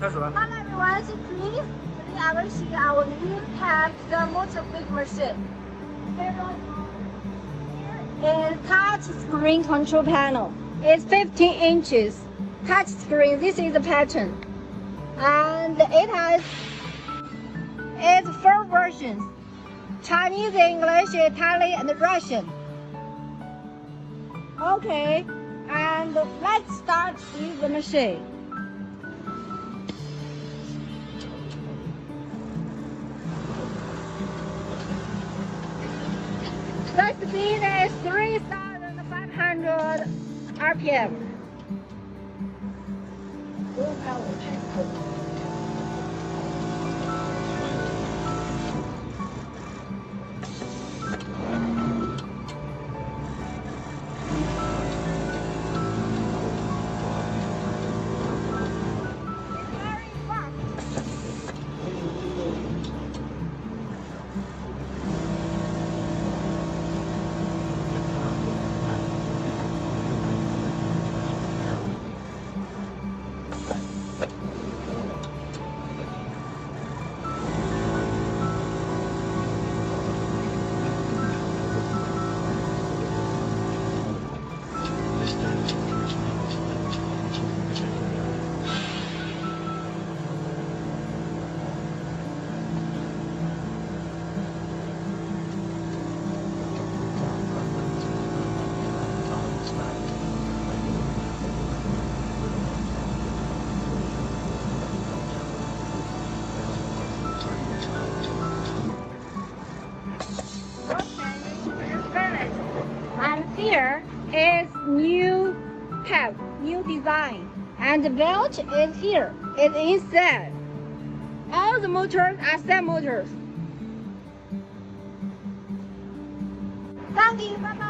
开始吧。Hello everyone, so please have a see our new tab, the motor quick machine. Here is touch screen control panel. It's 15 inches. Touch screen. This is the pattern, and it has its 4 versions: Chinese, English, Italian, and Russian. Okay, and let's start with the machine. The speed is 3,500 RPM. And here is new tab, new design, and the belt is here. It's inside. All the motors are same motors. Thank you. Bye bye.